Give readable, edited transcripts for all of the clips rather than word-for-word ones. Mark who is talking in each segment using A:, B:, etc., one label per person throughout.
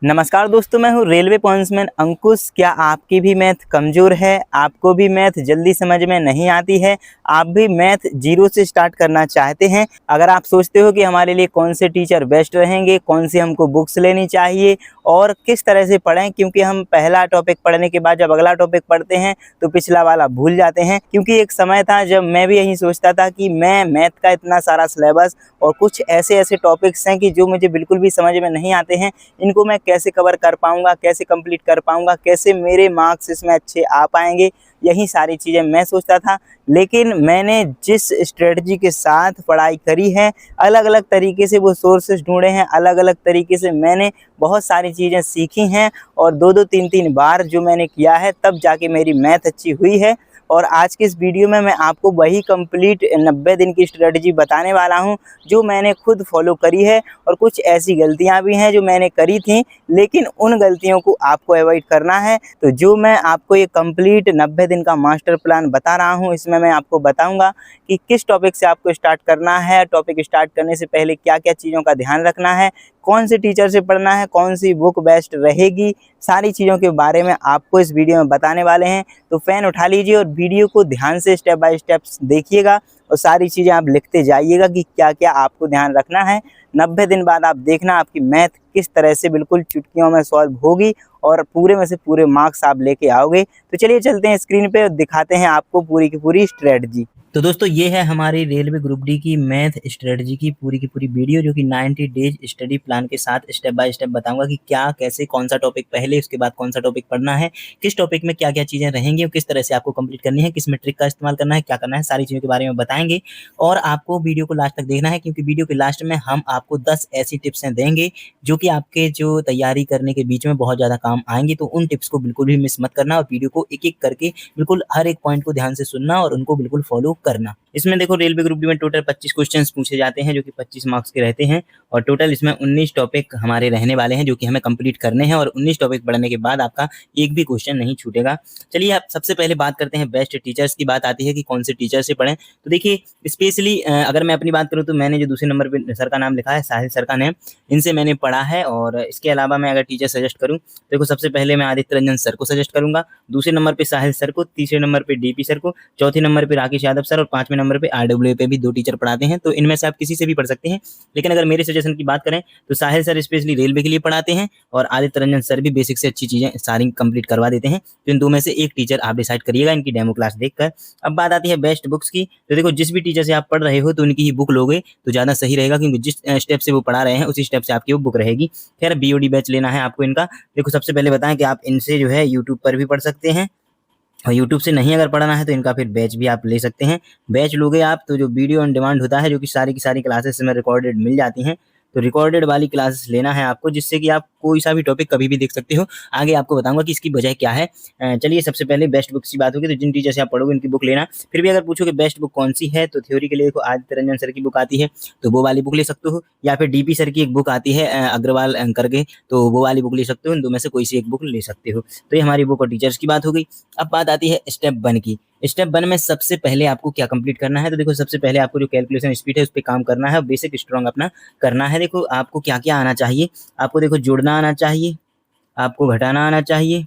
A: नमस्कार दोस्तों, मैं हूँ रेलवे पॉइंट्समैन अंकुश। क्या आपकी भी मैथ कमज़ोर है? आपको भी मैथ जल्दी समझ में नहीं आती है? आप भी मैथ जीरो से स्टार्ट करना चाहते हैं? अगर आप सोचते हो कि हमारे लिए कौन से टीचर बेस्ट रहेंगे, कौन सी हमको बुक्स लेनी चाहिए और किस तरह से पढ़ें, क्योंकि हम पहला टॉपिक पढ़ने के बाद जब अगला टॉपिक पढ़ते हैं तो पिछला वाला भूल जाते हैं। क्योंकि एक समय था जब मैं भी यही सोचता था कि मैं मैथ का इतना सारा सिलेबस और कुछ ऐसे ऐसे टॉपिक्स हैं कि जो मुझे बिल्कुल भी समझ में नहीं आते हैं, इनको मैं कैसे कवर कर पाऊँगा, कैसे कंप्लीट कर पाऊँगा, कैसे मेरे मार्क्स इसमें अच्छे आ पाएँगे, यही सारी चीज़ें मैं सोचता था। लेकिन मैंने जिस स्ट्रेटजी के साथ पढ़ाई करी है, अलग-अलग तरीके से वो सोर्सेस ढूँढे हैं, अलग-अलग तरीके से मैंने बहुत सारी चीज़ें सीखी हैं और 2-2 3-3 बार जो मैंने किया है तब जाके मेरी मैथ अच्छी हुई है। और आज के इस वीडियो में मैं आपको वही कंप्लीट 90 दिन की स्ट्रेटजी बताने वाला हूं जो मैंने खुद फॉलो करी है। और कुछ ऐसी गलतियां भी हैं जो मैंने करी थी, लेकिन उन गलतियों को आपको अवॉइड करना है। तो जो मैं आपको ये कंप्लीट 90 दिन का मास्टर प्लान बता रहा हूं, इसमें मैं आपको बताऊंगा कि किस टॉपिक से आपको स्टार्ट करना है, टॉपिक स्टार्ट करने से पहले क्या क्या चीज़ों का ध्यान रखना है, कौन से टीचर से पढ़ना है, कौन सी बुक बेस्ट रहेगी, सारी चीज़ों के बारे में आपको इस वीडियो में बताने वाले हैं। तो फ़ैन उठा लीजिए और वीडियो को ध्यान से स्टेप बाय स्टेप देखिएगा और सारी चीज़ें आप लिखते जाइएगा कि क्या क्या आपको ध्यान रखना है। 90 दिन बाद आप देखना आपकी मैथ किस तरह से बिल्कुल चुटकियों में सॉल्व होगी और पूरे में से पूरे मार्क्स आप लेके आओगे। तो चलिए चलते हैं स्क्रीन पे और दिखाते हैं आपको पूरी की पूरी स्ट्रेटजी। तो दोस्तों, ये है हमारी रेलवे ग्रुप डी की मैथ स्ट्रेटजी की पूरी वीडियो, जो कि 90 डेज स्टडी प्लान के साथ स्टेप बाय स्टेप बताऊंगा कि क्या कैसे कौन सा टॉपिक पहले, उसके बाद कौन सा टॉपिक पढ़ना है, किस टॉपिक में क्या क्या चीज़ें रहेंगी और किस तरह से आपको कंप्लीट करनी है, किस मेट्रिक का इस्तेमाल करना है, क्या करना है, सारी चीज़ों के बारे में बताएंगे। और आपको वीडियो को लास्ट तक देखना है, क्योंकि वीडियो के लास्ट में हम आपको 10 ऐसी टिप्सें देंगे जो कि आपके जो तैयारी करने के बीच में बहुत ज़्यादा काम आएंगी। तो उन टिप्स को बिल्कुल भी मिस मत करना और वीडियो को एक एक करके बिल्कुल हर एक पॉइंट को ध्यान से सुनना और उनको बिल्कुल फॉलो करना। इसमें देखो, रेलवे ग्रुप डी में टोटल 25 क्वेश्चंस पूछे जाते हैं जो कि 25 मार्क्स के रहते हैं और टोटल इसमें 19 टॉपिक हमारे रहने वाले हैं जो कि हमें कंप्लीट करने हैं। और 19 टॉपिक पढ़ने के बाद आपका एक भी क्वेश्चन नहीं छूटेगा। चलिए, आप सबसे पहले बात करते हैं बेस्ट टीचर्स की। बात आती है कि कौन से टीचर से पढ़ें। तो देखिए, स्पेशली अगर मैं अपनी बात करूँ तो मैंने जो दूसरे नंबर पे सर का नाम लिखा है, साहिल सर का नेम, इनसे मैंने पढ़ा है। और इसके अलावा मैं अगर टीचर सजेस्ट करूँ, देखो सबसे पहले मैं आदित्य रंजन सर को सजेस्ट करूंगा, दूसरे नंबर पे साहिल सर को, तीसरे नंबर पे डीपी सर को, चौथे नंबर पे राकेश यादव सर और पांचवें नंबर पे आरडब्ल्यू पे भी 2 टीचर पढ़ाते हैं। तो इनमें से आप किसी से भी पढ़ सकते हैं। लेकिन अगर मेरे सजेशन की बात करें तो साहिल सर स्पेशली रेलवे के लिए पढ़ाते हैं और आदित्य रंजन सर भी बेसिक से अच्छी चीजें सारी कंप्लीट करवा देते हैं। तो इन दो में से एक टीचर आप डिसाइड करिएगा इनकी डेमो क्लास देखकर। अब बात आती है बेस्ट बुक्स की। तो देखो, जिस भी टीचर से आप पढ़ रहे हो तो उनकी ही बुक लोगे तो ज़्यादा सही रहेगा, क्योंकि जिस स्टेप से वो पढ़ा रहे हैं उसी स्टेप से आपकी वो बुक रहेगी। खैर, बीओडी बैच लेना है आपको इनका। देखो, सबसे पहले बताएं कि आप इनसे जो है यूट्यूब पर भी पढ़ सकते हैं और यूट्यूब से नहीं अगर पढ़ना है तो इनका फिर बैच भी आप ले सकते हैं। बैच लोगे आप तो जो वीडियो ऑन डिमांड होता है, जो कि सारी की सारी क्लासेस में रिकॉर्डेड मिल जाती हैं, तो रिकॉर्डेड वाली क्लासेस लेना है आपको, जिससे कि आप कोई सा भी टॉपिक कभी भी देख सकते हो। आगे आपको बताऊंगा कि इसकी वजह क्या है। चलिए, सबसे पहले बेस्ट बुक्स की बात होगी तो जिन टीचर से आप पढ़ोगे उनकी बुक लेना। फिर भी अगर पूछोगे बेस्ट बुक कौन सी है, तो थ्योरी के लिए देखो आदित्य रंजन सर की बुक आती है, तो वो वाली बुक ले सकते हो, या फिर डीपी सर की एक बुक आती है अग्रवाल करके, तो वो वाली बुक ले सकते हो। इन दो में से कोई सी एक बुक ले सकते हो। तो ये हमारी बुक और टीचर्स की बात हो गई। अब बात आती है स्टेप 1 की। स्टेप 1 में सबसे पहले आपको क्या कंप्लीट करना है, तो देखो सबसे पहले आपको जो कैलकुलेशन स्पीड है उस पर काम करना है, बेसिक स्ट्रॉन्ग अपना करना है। देखो, आपको क्या क्या आना चाहिए। आपको देखो जोड़ना आना चाहिए, आपको घटाना आना चाहिए,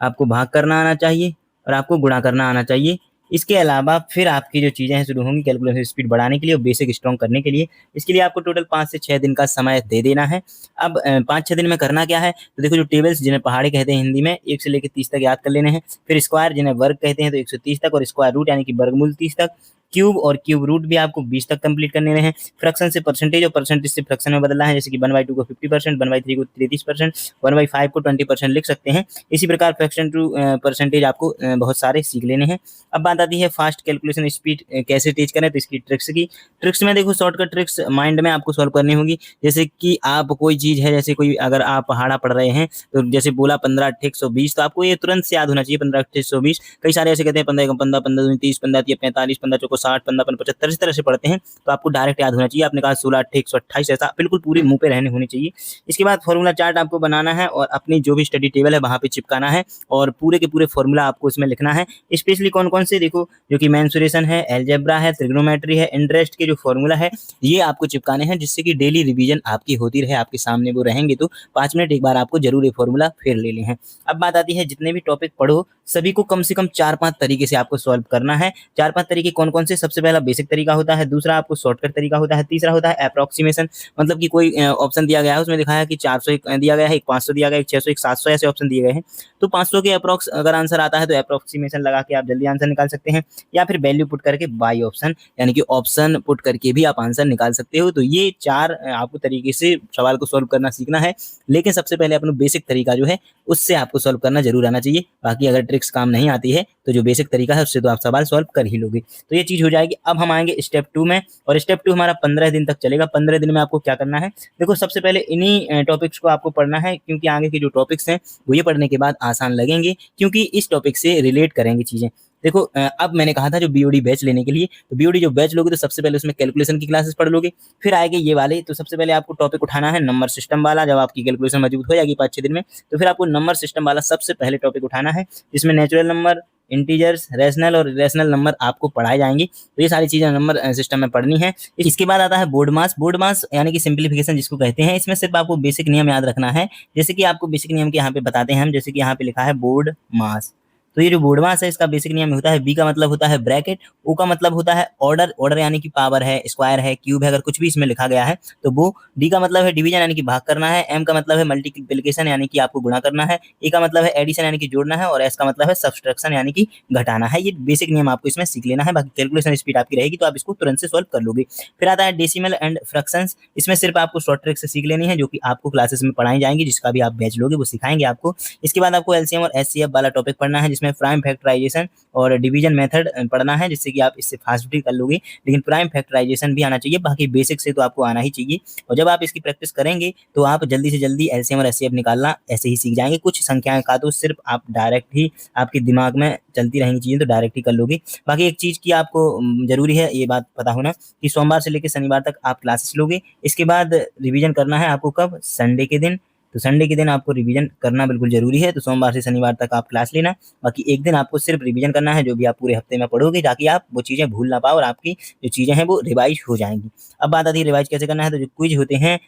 A: आपको भाग करना आना चाहिए और आपको गुणा करना आना चाहिए। इसके अलावा फिर आपकी जो चीज़ें हैं शुरू होंगी कैलकुलेशन स्पीड बढ़ाने के लिए और बेसिक स्ट्रॉन्ग करने के लिए। इसके लिए आपको टोटल 5 से 6 दिन का समय दे देना है। अब 5-6 दिन में करना क्या है, तो देखो जो टेबल्स जिन्हें पहाड़ी कहते हैं हिंदी में, 1 से लेकर 30 तक याद कर लेने हैं। फिर स्क्वायर जिन्हें वर्ग कहते हैं तो 130 तक, और स्क्वायर रूट यानी कि वर्गमूल 30 तक। क्यूब और क्यूब रूट भी आपको 20 तक कंप्लीट करने हैं। फ्रैक्शन से परसेंटेज और परसेंटेज से फ्रैक्शन में बदलना है, जैसे कि 1/2 को 50%, 1/3 को 33%, 1/5 को 20% लिख सकते हैं। इसी प्रकार फ्रैक्शन टू परसेंटेज आपको बहुत सारे सीख लेने हैं। अब बात आती है फास्ट कैलकुलेशन स्पीड कैसे तेज करें, तो इसकी ट्रिक्स में देखो शॉर्टकट ट्रिक्स माइंड में आपको सॉल्व करनी होगी। जैसे कि आप कोई चीज़ है, जैसे कोई अगर आप पहाड़ा पढ़ रहे हैं तो जैसे बोला 15 × 120, तो आपको ये तुरंत से याद होना चाहिए 15 × 120। कई सारे ऐसे कहते हैं 15 × 15, 15 × 30, 15 × 45, 15 × 160, 55, 75 इस तरह से पढ़ते हैं, तो आपको डायरेक्ट याद होना चाहिए। आपने कहा 16, 8, 128 ऐसा बिल्कुल पूरे मुँह पे रहने होने चाहिए। इसके बाद फॉर्मूला चार्ट आपको बनाना है और अपनी जो भी स्टडी टेबल है वहाँ पे चिपकाना है और पूरे के पूरे फॉर्मूला आपको इसमें लिखना है। स्पेशली कौन-कौन से देखो, जो कि मेंसुरेशन है, अलजेब्रा है, ट्रिग्नोमेट्री है, इंटरेस्ट के जो फॉर्मूला है, ये आपको चिपकाने हैं जिससे कि डेली रिवीजन आपकी होती रहे, आपके सामने वो रहेंगे तो 5 मिनट एक बार आपको ज़रूर ये फॉर्मूला फिर ले लें हैं। अब बात आती है जितने भी टॉपिक पढ़ो सभी को कम से कम 4-5 तरीके से आपको सॉल्व करना है। 4-5 तरीके कौन-कौन से? सबसे पहला बेसिक तरीका होता है, दूसरा आपको शॉर्टकट तरीका होता है, तीसरा होता है एप्रोक्सीमेशन, मतलब कि कोई ऑप्शन दिया गया है उसमें दिखाया है कि 400 एक दिया गया है, एक 500 दिया गया है, एक 600, एक 700 ऐसे ऑप्शन दिए गए हैं। तो 500 के अप्रॉक्स अगर आंसर आता है तो एप्रोक्सीमेशन लगा के आप जल्दी आंसर निकाल सकते हैं, या फिर वैल्यू पुट करके बाय ऑप्शन यानी कि ऑप्शन पुट करके भी आप आंसर निकाल सकते हो। तो ये 4 आपको तरीके से सवाल को सॉल्व करना सीखना है, लेकिन सबसे पहले अपना बेसिक तरीका जो है उससे आपको सॉल्व करना ज़रूर आना चाहिए। बाकी अगर ट्रिक्स काम नहीं आती है तो जो बेसिक तरीका है उससे तो आप सवाल सॉल्व कर ही लोगे। तो ये चीज़ हो जाएगी। अब हम आएँगे स्टेप 2 में, और स्टेप 2 हमारा 15 दिन तक चलेगा। 15 दिन में आपको क्या करना है? देखो, सबसे पहले इन्हीं टॉपिक्स को आपको पढ़ना है, क्योंकि आगे के जो टॉपिक्स हैं वो ये पढ़ने के बाद आसान लगेंगे, क्योंकि इस टॉपिक से रिलेट करेंगी चीज़ें। देखो, अब मैंने कहा था जो बीओडी बैच लेने के लिए, तो बीओडी जो बैच लोगे तो सबसे पहले उसमें कैलकुलेशन की क्लासेस पढ़ लोगे, फिर आएँगे ये वाले। तो सबसे पहले आपको टॉपिक उठाना है नंबर सिस्टम वाला। जब आपकी कैलकुलेशन मजबूत हो जाएगी 5-6 दिन में, तो फिर आपको नंबर सिस्टम वाला सबसे पहले टॉपिक उठाना है, जिसमें नेचुरल नंबर, इंटीजर्स, रैशनल और इरेशनल नंबर आपको पढ़ाए जाएँगी। तो ये सारी चीज़ें नंबर सिस्टम में पढ़नी है। इसके बाद आता है बोर्ड मास। बोर्ड मास यानी कि सिंप्लीफिकेशन जिसको कहते हैं। इसमें सिर्फ आपको बेसिक नियम याद रखना है। जैसे कि आपको बेसिक नियम के यहाँ पे बताते हैं हम, जैसे कि यहाँ पे लिखा है बोर्ड मास। तो ये जो बोर्ड मास है इसका बेसिक नियम होता है, बी का मतलब होता है ब्रैकेट, ओ का मतलब होता है ऑर्डर, ऑर्डर यानी कि पावर है, स्क्वायर है, क्यूब है, अगर कुछ भी इसमें लिखा गया है तो वो। डी का मतलब है डिवीजन यानी कि भाग करना है, एम का मतलब है मल्टीप्लिकेशन यानी कि आपको गुणा करना है, ए का मतलब है एडिशन यानी कि जोड़ना है, और एस का मतलब है सब्सट्रैक्शन यानी कि घटाना है। ये बेसिक नियम आपको इसमें सीख लेना है। बाकी कैलकुलेशन स्पीड आपकी रहेगी तो आप इसको तुरंत से सॉल्व कर लोगे। फिर आता है डेसिमल एंड फ्रैक्शंस। इसमें सिर्फ आपको शॉर्ट ट्रिक से सीख लेनी है, जो कि आपको क्लासेस में पढ़ाई जाएंगी, जिसका भी आप बैच लोगे वो सिखाएंगे आपको। इसके बाद आपको एलसीएम और एचसीएफ वाला टॉपिक पढ़ना है, जिसमें प्राइम फैक्टराइजेशन और डिवीजन मेथड पढ़ना है, जिससे कि आप इससे फास्ट भी कर लोगे, लेकिन प्राइम फैक्टराइजेशन भी आना चाहिए। बाकी बेसिक से तो आपको आना ही चाहिए, और जब आप इसकी प्रैक्टिस करेंगे तो आप जल्दी से जल्दी एलसीएम और एचसीएफ निकालना ऐसे ही सीख जाएंगे। कुछ संख्याएं का तो सिर्फ आप डायरेक्ट ही आपके दिमाग में चलती रहेंगी चीज़ें, तो डायरेक्ट ही कर लोगे। बाकी एक चीज़ की आपको ज़रूरी है ये बात पता होना कि सोमवार से लेकर शनिवार तक आप क्लासेस लोगे। इसके बाद रिवीजन करना है आपको कब? संडे के दिन। तो संडे के दिन आपको रिवीजन करना बिल्कुल ज़रूरी है। तो सोमवार से शनिवार तक आप क्लास लेना, बाकी एक दिन आपको सिर्फ रिवीजन करना है, जो भी आप पूरे हफ्ते में पढ़ोगे, ताकि आप वो चीज़ें भूल ना पाओ और आपकी जो चीज़ें हैं वो रिवाइज हो जाएंगी। अब बात आती है रिवाइज कैसे करना है, तो जो क्विज होते हैं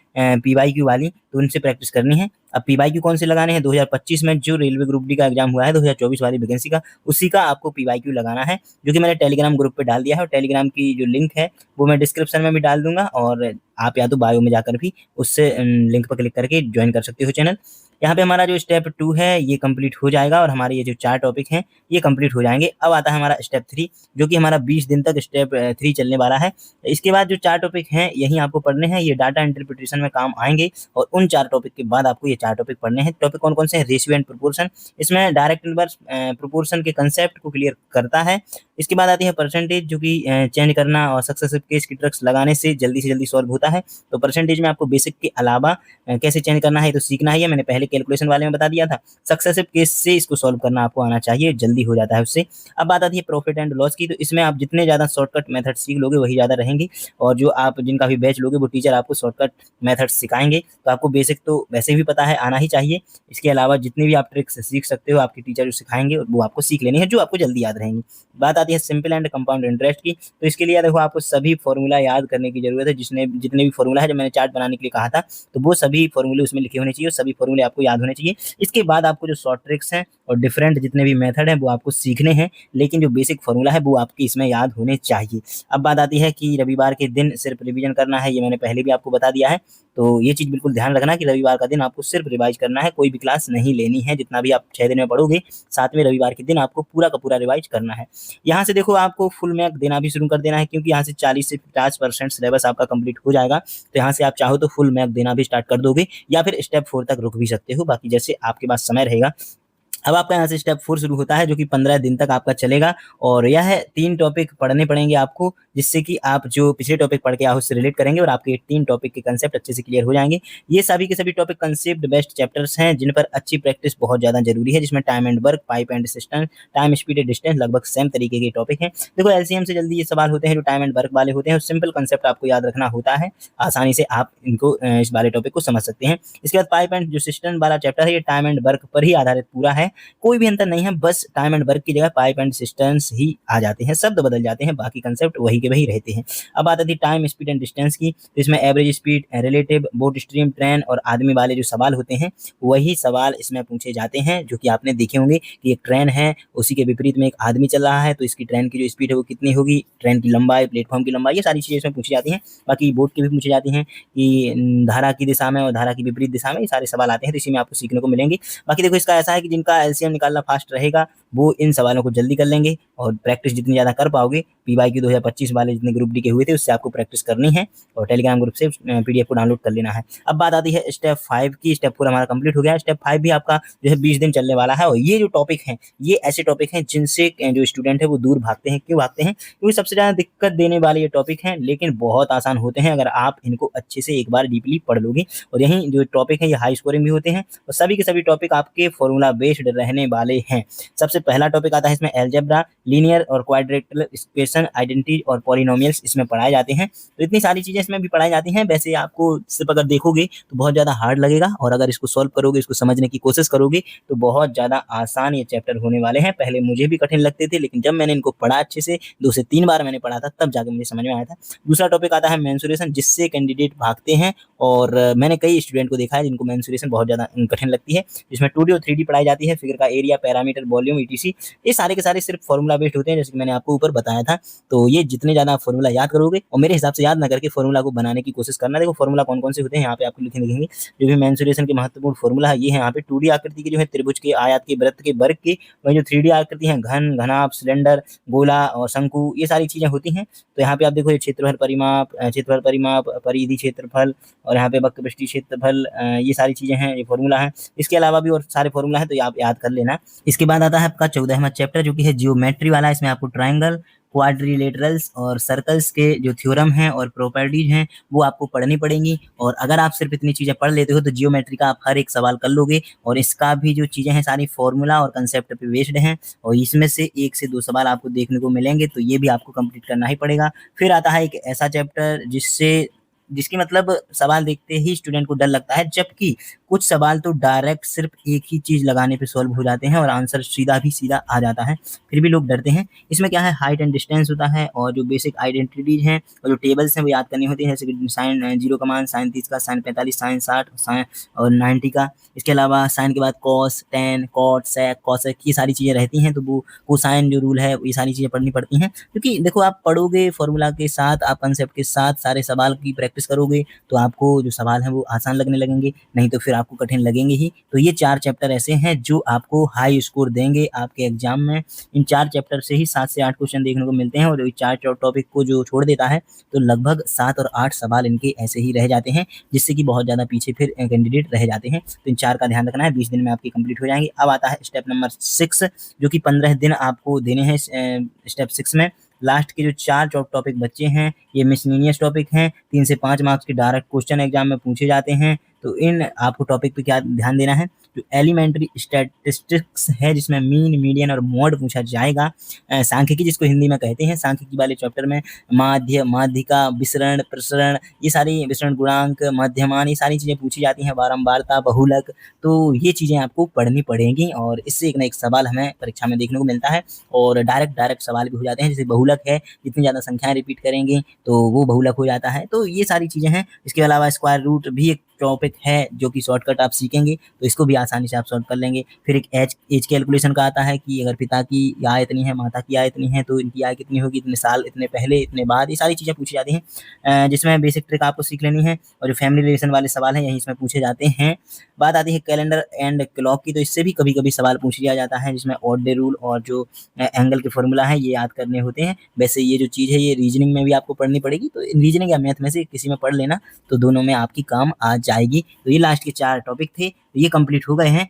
A: पीवाईक्यू वाली, तो उनसे प्रैक्टिस करनी है। अब पीवाईक्यू कौन से लगाने हैं? 2025 में जो रेलवे ग्रुप डी का एग्जाम हुआ है 2024 वाली वैकेंसी का, उसी का आपको पीवाईक्यू लगाना है, जो कि मैंने टेलीग्राम ग्रुप पे डाल दिया है। और टेलीग्राम की जो लिंक है वो मैं डिस्क्रिप्शन में भी डाल दूंगा, और आप या तो बायो में जाकर भी उससे लिंक पर क्लिक करके ज्वाइन कर सकते हो चैनल। यहाँ पे हमारा जो स्टेप 2 है ये कंप्लीट हो जाएगा, और हमारे ये जो 4 टॉपिक हैं ये कंप्लीट हो जाएंगे। अब आता है हमारा स्टेप 3, जो कि हमारा 20 दिन तक स्टेप 3 चलने वाला है। इसके बाद जो 4 टॉपिक हैं यही आपको पढ़ने हैं, ये डाटा इंटरप्रिटेशन में काम आएंगे, और उन 4 टॉपिक के बाद आपको ये 4 टॉपिक पढ़ने हैं। टॉपिक कौन कौन से हैं? रेशियो एंड प्रोपोर्शन, इसमें डायरेक्ट इनवर्स प्रोपोर्शन के कंसेप्ट को क्लियर करता है। इसके बाद आती है परसेंटेज, जो कि चेंज करना और सक्सेसिव केस की ट्रिक्स लगाने से जल्दी सॉल्व होता है। तो परसेंटेज में आपको बेसिक के अलावा कैसे चेंज करना है तो सीखना ही है। मैंने पहले कैलकुलेशन वाले में बता दिया था। सक्सेसिव केस से इसको सॉल्व करना आपको आना चाहिए, जल्दी हो जाता है उससे। अब बात आती है प्रॉफिट एंड लॉस की, तो इसमें आप जितने ज़्यादा शॉर्टकट मेथड सीख लोगे वही ज़्यादा रहेंगी, और जो आप जिनका भी बैच लोगे वो टीचर आपको शॉर्टकट मेथड सिखाएंगे। तो आपको बेसिक तो वैसे भी पता है, आना ही चाहिए। इसके अलावा जितनी भी आप ट्रिक्स सीख सकते हो आपके टीचर जो सिखाएंगे वो आपको सीख लेनी है, जो आपको जल्दी याद रहेंगी। बात आती है सिंपल एंड कंपाउंड इंटरेस्ट की, तो इसके लिए देखो आपको सभी फॉर्मूला याद करने की जरूरत है। जितने भी फॉर्मूला है, जब मैंने चार्ट बनाने के लिए कहा था तो वो सभी फॉर्मूले उसमें लिखे होने चाहिए, और सभी फॉर्मूले आपको याद होने चाहिए। इसके बाद आपको जो शॉर्ट ट्रिक्स हैं और डिफरेंट जितने भी मेथड हैं वो आपको सीखने हैं, लेकिन जो बेसिक फॉर्मूला है वो आपके इसमें याद होने चाहिए। अब बात आती है कि रविवार के दिन सिर्फ रिवीजन करना है, ये मैंने पहले भी आपको बता दिया है। तो ये चीज़ बिल्कुल ध्यान रखना कि रविवार का दिन आपको सिर्फ रिवाइज करना है, कोई भी क्लास नहीं लेनी है। जितना भी आप 6 दिन में पढ़ोगे, 7वें रविवार के दिन आपको पूरा का पूरा रिवाइज करना है। यहाँ से देखो आपको फुल मार्क देना भी शुरू कर देना है, क्योंकि यहाँ से 40 से 50% सिलेबस आपका कंप्लीट हो जाएगा। तो यहाँ से आप चाहो तो फुल मार्क देना भी स्टार्ट कर दोगे, या फिर स्टेप 4 तक रुक भी सकते हो, बाकी जैसे आपके पास समय रहेगा। अब आपका यहाँ से स्टेप 4 शुरू होता है, जो कि 15 दिन तक आपका चलेगा और यह 3 टॉपिक पढ़ने पड़ेंगे आपको, जिससे कि आप जो पिछले टॉपिक पढ़ के आओ उससे रिलेट करेंगे और आपके 3 टॉपिक के कंसेप्ट अच्छे से क्लियर हो जाएंगे। ये सभी के सभी टॉपिक कंसेप्ट बेस्ड चैप्टर्स हैं, जिन पर अच्छी प्रैक्टिस बहुत ज़्यादा जरूरी है, जिसमें time and work, pipe and system, time speed and distance लगभग सेम तरीके के टॉपिक हैं। देखो एलसीएम से जल्दी ये सवाल होते हैं जो टाइम एंड वर्क वाले होते हैं, सिंपल कंसेप्ट आपको याद रखना होता है, आसानी से आप इनको इस वाले टॉपिक को समझ सकते हैं। इसके बाद पाइप एंड जो सिस्टम वाला चैप्टर है, ये टाइम एंड वर्क पर ही आधारित पूरा है, कोई भी अंतर नहीं है, बस टाइम एंड वर्क की जगह पाइप एंड सिस्टम्स ही आ जाते हैं, शब्द बदल जाते हैं, बाकी कंसेप्ट वही के वही रहते हैं। अब बात आती है टाइम स्पीड एंड डिस्टेंस की, तो इसमें average speed, relative, boat stream, train और आदमी वाले जो सवाल होते हैं वही सवाल इसमें पूछे जाते हैं, जो कि आपने देखे होंगे कि एक ट्रेन है, उसी के विपरीत में एक आदमी चल रहा है, तो इसकी ट्रेन की जो स्पीड है वो कितनी होगी, ट्रेन की लंबाई, प्लेटफॉर्म की लंबाई, ये सारी चीज़ें इसमें पूछी जाती हैं। बाकी बोट की भी पूछी जाती हैं कि धारा की दिशा में और धारा की विपरीत दिशा में, ये सारे सवाल आते हैं, तो इसी में आपको सीखने को मिलेंगे। बाकी देखो इसका ऐसा है कि जिनका एलसीएम निकालना फास्ट रहेगा वो इन सवालों को जल्दी कर लेंगे और प्रैक्टिस जितनी ज़्यादा कर पाओगे, पीवाईक्यू 2025 वाले जितने ग्रुप डी के हुए थे उससे आपको प्रैक्टिस करनी है और टेलीग्राम ग्रुप से पीडीएफ को डाउनलोड कर लेना है। अब बात आती है स्टेप 5 की, स्टेप 4 हमारा कंप्लीट हो गया, स्टेप 5 भी आपका जो है 20 दिन चलने वाला है और ये जो टॉपिक हैं ये ऐसे टॉपिक हैं जिनसे जो स्टूडेंट है वो दूर भागते हैं। क्यों भागते हैं? क्योंकि सबसे ज़्यादा दिक्कत देने वाले ये टॉपिक हैं, लेकिन बहुत आसान होते हैं अगर आप इनको अच्छे से एक बार डीपली पढ़ लोगे। और यही जो टॉपिक है ये हाई स्कोरिंग भी होते हैं और सभी के सभी टॉपिक आपके फॉर्मूला बेस्ड रहने वाले हैं। सबसे पहला टॉपिक आता है इसमें अलजेब्रा, लीनियर और क्वाड्रेटिकल इक्वेशन, आइडेंटिटी और पॉलिनोमियल्स इसमें पढ़ाए जाते हैं। तो इतनी सारी चीज़ें इसमें भी पढ़ाई जाती हैं। वैसे आपको सिर्फ अगर देखोगे तो बहुत ज़्यादा हार्ड लगेगा और अगर इसको सॉल्व करोगे, इसको समझने की कोशिश करोगे तो बहुत ज़्यादा आसान ये चैप्टर होने वाले हैं। पहले मुझे भी कठिन लगते थे, लेकिन जब मैंने इनको पढ़ा अच्छे से 2 से 3 बार मैंने पढ़ा था तब जाके मुझे समझ में आया था। दूसरा टॉपिक आता है मेंसुरेशन, जिससे कैंडिडेट भागते हैं और मैंने कई स्टूडेंट को देखा है जिनको मेंसुरेशन बहुत ज़्यादा कठिन लगती है, जिसमें 2D और 3D पढ़ाई जाती है, फिगर का एरिया, पैरामीटर, वॉल्यूम, ईटीसी, ये सारे के सारे सिर्फ फॉर्मूला बेस्ड होते हैं, जैसे कि मैंने आपको ऊपर बताया था। तो ये जितने ज़्यादा फॉर्मूला याद करोगे और मेरे हिसाब से याद ना करके फॉर्मूला को बनाने की कोशिश करना। देखो फॉर्मूला कौन कौन से होते हैं यहाँ पे आपको लिखेंगे, जो भी मेंसुरेशन के महत्वपूर्ण फॉर्मूला है ये है यहाँ पे। 2D आकृति के जो है त्रिभुज के, आयत के, वृत्त के, वर्ग के, वही जो 3D आकृति है घन, घनाभ, सिलेंडर, गोला और शंकु, ये सारी चीज़ें होती हैं। तो यहाँ पे आप देखो ये क्षेत्रफल परिमाप, परिधि क्षेत्रफल और यहाँ पे वक्रपृष्ठीय क्षेत्रफल, ये सारी चीज़ें हैं, ये फॉर्मूला है। इसके अलावा भी और सारे फॉर्मूला हैं, तो ये आप याद कर लेना। इसके बाद आता है आपका 14वां चैप्टर, जो कि है जियोमेट्री वाला। इसमें आपको ट्रायंगल, क्वाड्रिलेटरल्स और सर्कल्स के जो थ्योरम हैं और प्रॉपर्टीज हैं वो आपको पढ़नी पड़ेंगी। और अगर आप सिर्फ इतनी चीज़ें पढ़ लेते हो तो जियोमेट्री का आप हर एक सवाल कर लोगे और इसका भी जो चीज़ें हैं सारी फॉर्मूला और कंसेप्ट पे बेस्ड हैं और इसमें से 1 से 2 सवाल आपको देखने को मिलेंगे, तो ये भी आपको कंप्लीट करना ही पड़ेगा। फिर आता है एक ऐसा चैप्टर जिसकी मतलब सवाल देखते ही स्टूडेंट को डर लगता है, जबकि कुछ सवाल तो डायरेक्ट सिर्फ एक ही चीज़ लगाने पे सॉल्व हो जाते हैं और आंसर सीधा आ जाता है, फिर भी लोग डरते हैं। इसमें क्या है, हाइट एंड डिस्टेंस होता है और जो बेसिक आइडेंटिटीज हैं और जो टेबल्स हैं वो याद करनी होती है, जैसे कि साइन 0 का मान, साइन 30 का, साइन 45, साइन 60, साइन और 90 का। इसके अलावा साइन के बाद कॉस, टेन, कॉट, सेक, कॉसेक, ये सारी चीज़ें रहती हैं। तो वो कोसाइन जो रूल है ये सारी चीज़ें पढ़नी पड़ती हैं, क्योंकि देखो आप पढ़ोगे फॉर्मूला के साथ, आप कंसेप्ट के साथ सारे सवाल की प्रैक्टिस करोगे तो आपको जो सवाल हैं वो आसान लगने लगेंगे, नहीं तो फिर आपको कठिन लगेंगे ही। तो ये 4 चैप्टर ऐसे हैं जो आपको हाई स्कोर देंगे आपके एग्जाम में। इन 4 चैप्टर से ही 7 से 8 क्वेश्चन देखने को मिलते हैं और 4 टॉपिक को जो छोड़ देता है तो लगभग 7 और 8 सवाल इनके ऐसे ही रह जाते हैं, जिससे कि बहुत ज़्यादा पीछे फिर कैंडिडेट रह जाते हैं। तो इन 4 का ध्यान रखना है, 20 दिन में आपकी कंप्लीट हो जाएंगे। अब आता है स्टेप नंबर 6, जो कि 15 दिन आपको देने हैं। स्टेप 6 में लास्ट के जो 4 टॉपिक बच्चे हैं ये मिसलेनियस टॉपिक हैं, 3 से 5 मार्क्स के डायरेक्ट क्वेश्चन एग्जाम में पूछे जाते हैं। तो इन आपको टॉपिक पे क्या ध्यान देना है, जो एलिमेंट्री स्टैटिस्टिक्स है जिसमें मीन, मीडियन और मोड पूछा जाएगा। सांख्यिकी जिसको हिंदी में कहते हैं, सांख्यिकी वाले चैप्टर में माध्य, माध्यिका, विसरण, प्रसरण, ये सारी विसरण गुणांक, मध्यमान, ये सारी चीज़ें पूछी जाती हैं, बारंबारता, बहुलक। तो ये चीज़ें आपको पढ़नी पड़ेंगी और इससे एक ना एक सवाल हमें परीक्षा में देखने को मिलता है और डायरेक्ट सवाल भी हो जाते हैं। जैसे बहुलक है, जितनी ज़्यादा संख्याएं रिपीट करेंगे तो वो बहुलक हो जाता है। तो ये सारी चीज़ें हैं। इसके अलावा स्क्वायर रूट भी एक टॉपिक है जो कि शॉर्टकट आप सीखेंगे तो इसको भी आसानी से आप सॉल्व कर लेंगे। फिर एक एज कैलकुलेशन का आता है कि अगर पिता की आय इतनी है, माता की आय इतनी है, तो इनकी आय कितनी होगी, इतने साल, इतने पहले, इतने बाद, ये सारी चीज़ें पूछी जाती हैं, जिसमें बेसिक ट्रिक आपको सीख लेनी है। और जो फैमिली रिलेशन वाले सवाल हैं यही इसमें पूछे जाते हैं। बात आती है कैलेंडर एंड क्लॉक की, तो इससे भी कभी कभी सवाल पूछ लिया जाता है, जिसमें ऑड डे रूल और जो एंगल के फॉर्मूला है ये याद करने होते हैं। वैसे ये जो चीज़ है ये रीजनिंग में भी आपको पढ़नी पड़ेगी, तो रीजनिंग या मैथ में से किसी में पढ़ लेना, तो दोनों में आपकी काम आ जाएगी। तो ये लास्ट के 4 टॉपिक थे, तो ये कंप्लीट हो गए हैं।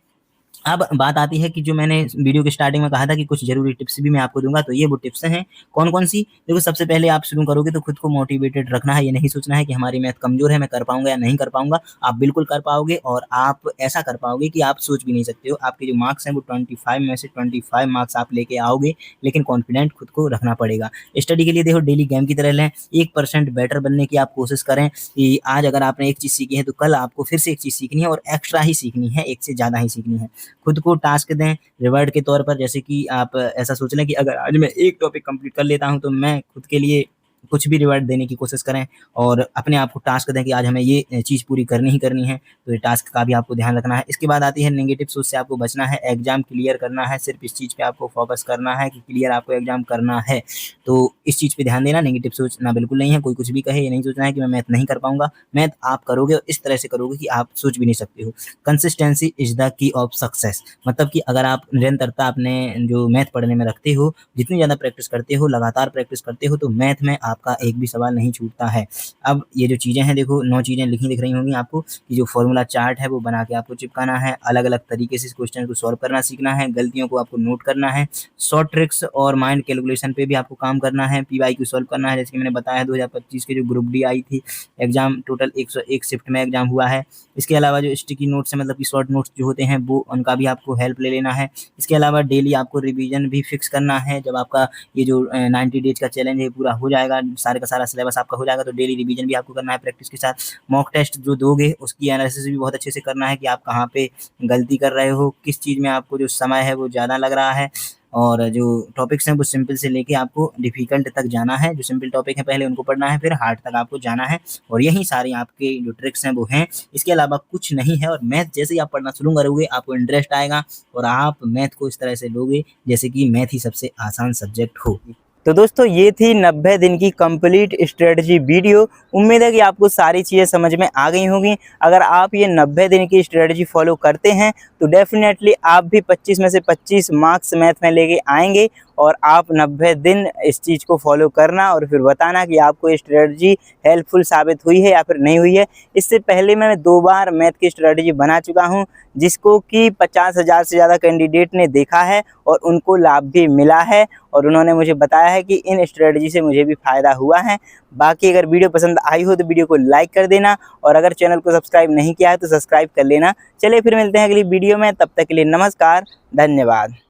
A: अब बात आती है कि जो मैंने वीडियो के स्टार्टिंग में कहा था कि कुछ ज़रूरी टिप्स भी मैं आपको दूँगा, तो ये वो टिप्स हैं। कौन-कौन सी? देखो, सबसे पहले आप शुरू करोगे तो खुद को मोटिवेटेड रखना है, ये नहीं सोचना है कि हमारी मैथ कमज़ोर है, मैं कर पाऊँगा या नहीं कर पाऊँगा। आप बिल्कुल कर पाओगे और आप ऐसा कर पाओगे कि आप सोच भी नहीं सकते हो। आपके जो मार्क्स हैं वो 25 में से 25 मार्क्स आप लेके आओगे, लेकिन कॉन्फिडेंट खुद को रखना पड़ेगा। स्टडी के लिए देखो, डेली गेम की तरह लें, 1% बेटर बनने की आप कोशिश करें कि आज अगर आपने एक चीज़ सीखी है तो कल आपको फिर से एक चीज़ सीखनी है और एक्स्ट्रा ही सीखनी है, एक से ज़्यादा ही सीखनी है। खुद को टास्क दें रिवार्ड के तौर पर, जैसे कि आप ऐसा सोच लें कि अगर आज मैं एक टॉपिक कंप्लीट कर लेता हूँ तो मैं खुद के लिए कुछ भी रिवार्ड देने की कोशिश करें और अपने आप को टास्क दें कि आज हमें ये चीज़ पूरी करनी ही करनी है। तो ये टास्क का भी आपको ध्यान रखना है। इसके बाद आती है नेगेटिव सोच से आपको बचना है, एग्ज़ाम क्लियर करना है, सिर्फ़ इस चीज़ पे आपको फ़ोकस करना है कि क्लियर आपको एग्ज़ाम करना है। तो इस चीज़ पे ध्यान देना, नेगेटिव सोचना बिल्कुल नहीं है। कोई कुछ भी कहे, ये नहीं सोचना है कि मैं मैथ नहीं कर पाऊँगा। मैथ आप करोगे और इस तरह से करोगे कि आप सोच भी नहीं सकते हो। Consistency is the key of success, मतलब कि अगर आप निरंतरता अपने जो मैथ पढ़ने में रखते हो, जितनी ज़्यादा प्रैक्टिस करते हो, लगातार प्रैक्टिस करते हो, तो मैथ में आपका एक भी सवाल नहीं छूटता है। अब ये जो चीज़ें हैं, देखो 9 चीज़ें लिखी दिख रही होंगी आपको कि जो फ़ॉर्मूला चार्ट है वो बना के आपको चिपकाना है, अलग-अलग तरीके से इस क्वेश्चन को सॉल्व करना सीखना है, गलतियों को आपको नोट करना है, शॉर्ट ट्रिक्स और माइंड कैलकुलेशन पे भी आपको काम करना है, पीवाईक्यू सॉल्व करना है, जैसे कि मैंने बताया 2025 के जो ग्रुप डी आई थी एग्ज़ाम, टोटल 101 शिफ्ट में एग्ज़ाम हुआ है। इसके अलावा जो स्टिकी नोट्स हैं, मतलब कि शॉर्ट नोट्स जो होते हैं, वो उनका भी आपको हेल्प ले लेना है। इसके अलावा डेली आपको रिवीजन भी फिक्स करना है। जब आपका ये जो 90 डेज़ का चैलेंज है पूरा हो जाएगा, सारे का सारा सिलेबस आपका हो जाएगा, तो डेली रिवीजन भी आपको करना है प्रैक्टिस के साथ। मॉक टेस्ट जो दोगे उसकी एनालिसिस भी बहुत अच्छे से करना है कि आप कहाँ पे गलती कर रहे हो, किस चीज़ में आपको जो समय है वो ज़्यादा लग रहा है। और जो टॉपिक्स हैं वो सिंपल से लेके आपको डिफ़िकल्ट तक जाना है। जो सिंपल टॉपिक है पहले उनको पढ़ना है, फिर हार्ड तक आपको जाना है और यही सारी आपके जो ट्रिक्स हैं वो हैं। इसके अलावा कुछ नहीं है और मैथ जैसे ही आप पढ़ना शुरू करोगे आपको इंटरेस्ट आएगा और आप मैथ को इस तरह से लोगे जैसे कि मैथ ही सबसे आसान सब्जेक्ट हो। तो दोस्तों, ये थी 90 दिन की कंप्लीट स्ट्रेटजी वीडियो। उम्मीद है कि आपको सारी चीज़ें समझ में आ गई होंगी। अगर आप ये 90 दिन की स्ट्रेटजी फॉलो करते हैं तो डेफिनेटली आप भी 25 में से 25 मार्क्स मैथ में लेके आएंगे और आप 90 दिन इस चीज़ को फॉलो करना और फिर बताना कि आपको ये स्ट्रेटजी हेल्पफुल साबित हुई है या फिर नहीं हुई है। इससे पहले मैं 2 बार मैथ की स्ट्रेटजी बना चुका हूँ, जिसको कि 50,000 से ज़्यादा कैंडिडेट ने देखा है और उनको लाभ भी मिला है और उन्होंने मुझे बताया है कि इन स्ट्रेटजी से मुझे भी फ़ायदा हुआ है। बाकी अगर वीडियो पसंद आई हो तो वीडियो को लाइक कर देना और अगर चैनल को सब्सक्राइब नहीं किया है तो सब्सक्राइब कर लेना। चलिए फिर मिलते हैं अगली वीडियो में, तब तक के लिए नमस्कार, धन्यवाद।